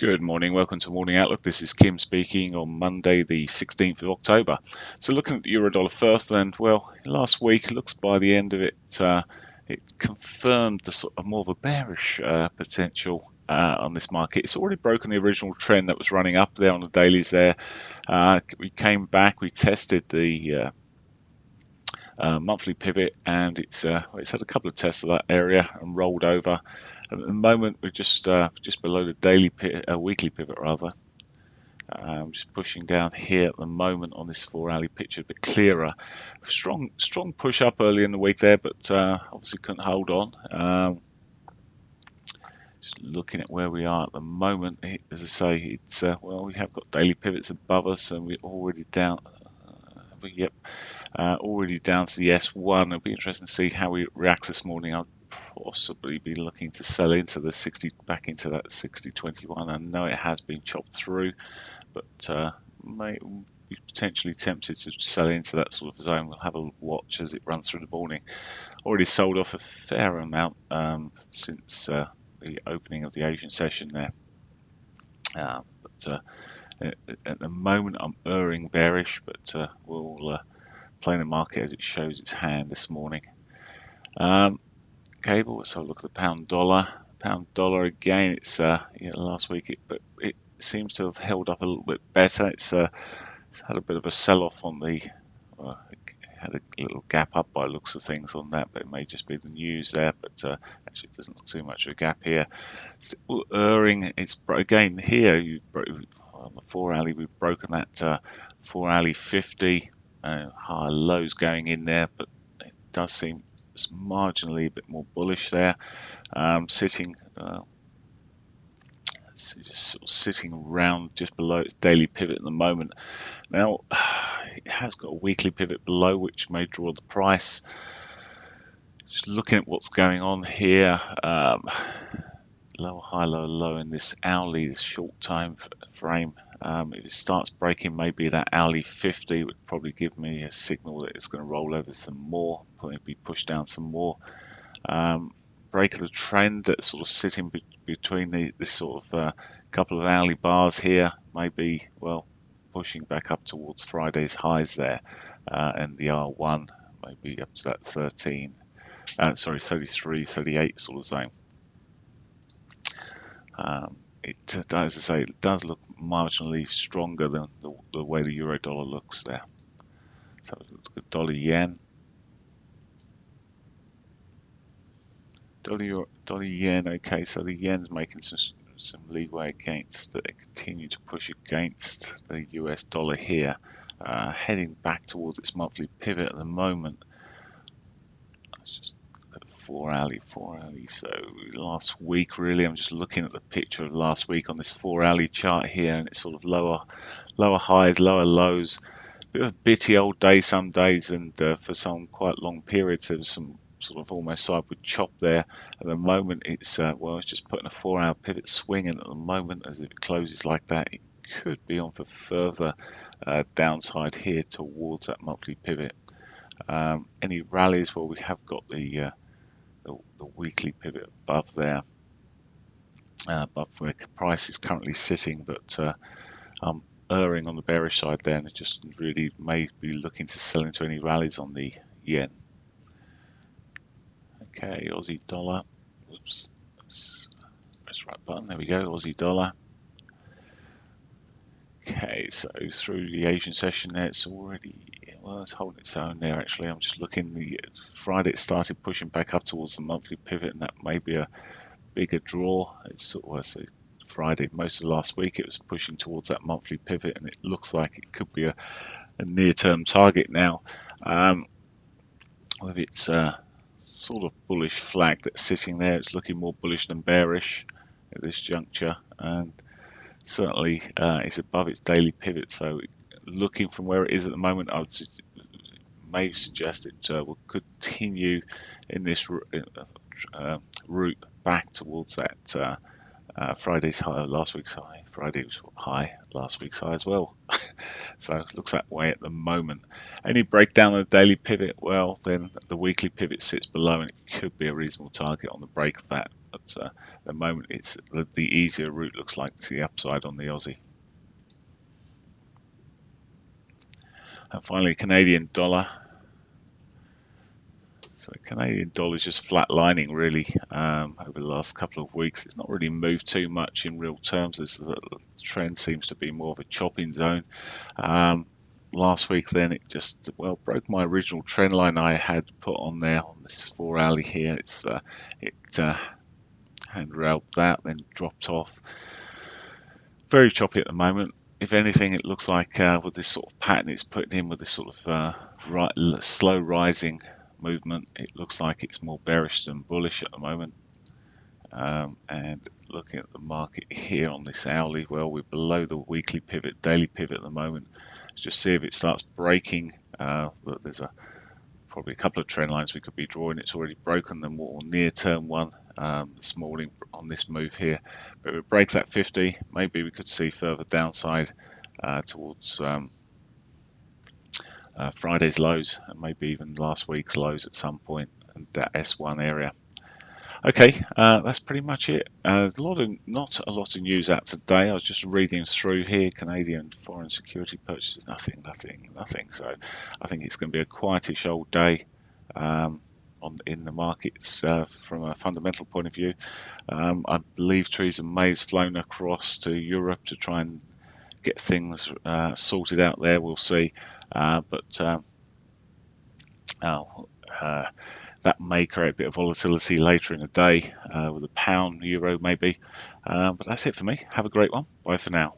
Good morning, welcome to Morning Outlook. This is Kim speaking on Monday, the 16th of October. So looking at the euro dollar first, then, well, last week looks by the end of it, it confirmed the sort of more of a bearish potential on this market. It's already broken the original trend that was running up there on the dailies there. We came back, we tested the monthly pivot, and it's had a couple of tests of that area and rolled over. And at the moment, we're just below the weekly pivot rather. Just pushing down here at the moment on this 4-hourly picture a bit clearer. Strong push up early in the week there, but obviously couldn't hold on. Just looking at where we are at the moment, as I say, it's well, we have got daily pivots above us, and we're already down. Already down to the S1. It'll be interesting to see how it reacts this morning. I'll possibly be looking to sell into the 60, back into that 60.21. I know it has been chopped through, but may be potentially tempted to sell into that sort of zone. We'll have a watch as it runs through the morning. Already sold off a fair amount since the opening of the Asian session there. At the moment, I'm erring bearish, but we'll play the market as it shows its hand this morning. Okay, but let's have a look at the pound dollar. Pound dollar again. It's last week, but it seems to have held up a little bit better. It's had a bit of a sell-off on the. It had a little gap up by looks of things on that, but it may just be the news there. But actually, it doesn't look too much of a gap here. Still erring. It's again here. On the 4-hourly, we've broken that 4-hourly 50. Higher lows going in there, but it does seem marginally a bit more bullish there. Sitting just sort of sitting around just below its daily pivot at the moment. Now it has got a weekly pivot below, which may draw the price. Just looking at what's going on here, lower high, lower low in this hourly, this short time frame. If it starts breaking maybe that hourly 50, would probably give me a signal that it's going to roll over some more, probably push down some more. Break of the trend that's sort of sitting between this sort of couple of hourly bars here, maybe, well, pushing back up towards Friday's highs there, and the R1 maybe up to that 33, 38 sort of zone. It, as I say, it does look marginally stronger than the way the euro dollar looks there. So look at dollar yen. Dollar yen. Okay, so the yen's making some leeway against. They continue to push against the US dollar here, heading back towards its monthly pivot at the moment. Let's just 4-hourly. So last week, really, I'm just looking at the picture of last week on this 4-hourly chart here, and it's sort of lower highs, lower lows. Bit of a bitty old day some days, and for some quite long periods, there was some sort of almost sideward chop there. At the moment, it's it's just putting a 4-hour pivot swing in at the moment. As it closes like that, it could be on for further downside here towards that monthly pivot. Any rallies? Well, we have got the weekly pivot above there, above where price is currently sitting, but I'm erring on the bearish side there, and it just really may be looking to sell into any rallies on the yen. Okay, Aussie dollar. Whoops, press the right button. There we go. Aussie dollar. Okay, so through the Asian session there, it's already, well, it's holding its own there actually. I'm just looking, Friday it started pushing back up towards the monthly pivot, and that may be a bigger draw. It's sort of, so Friday, most of last week, it was pushing towards that monthly pivot, and it looks like it could be a near-term target now. With its sort of bullish flag that's sitting there, it's looking more bullish than bearish at this juncture, and certainly it's above its daily pivot. So looking from where it is at the moment, I would may suggest it will continue in this route back towards that Friday's high, last week's high. Friday was high, last week's high as well. So it looks that way at the moment. Any breakdown of the daily pivot, well, then the weekly pivot sits below, and it could be a reasonable target on the break of that But at the moment, it's the easier route looks like to the upside on the Aussie. And finally, Canadian dollar. So Canadian dollar is just flatlining really over the last couple of weeks. It's not really moved too much in real terms. The trend seems to be more of a chopping zone. Last week then it just broke my original trend line I had put on there on this 4-hourly here. It handrailed that, then dropped off. Very choppy at the moment. If anything, it looks like with this sort of pattern it's putting in with this sort of slow rising movement, it looks like it's more bearish than bullish at the moment. And looking at the market here on this hourly, well, we're below the weekly pivot, daily pivot at the moment. Let's just see if it starts breaking. Look, there's probably a couple of trend lines we could be drawing. It's already broken the more near-term one this morning on this move here. But if it breaks that 50, maybe we could see further downside towards Friday's lows and maybe even last week's lows at some point, and that S1 area. Okay, that's pretty much it. There's not a lot of news out today. I was just reading through here, Canadian foreign security purchases, nothing. So I think it's going to be a quietish old day in the markets from a fundamental point of view. I believe Theresa May's flown across to Europe to try and get things sorted out there. We'll see, that may create a bit of volatility later in the day with the pound, euro maybe. But that's it for me. Have a great one. Bye for now.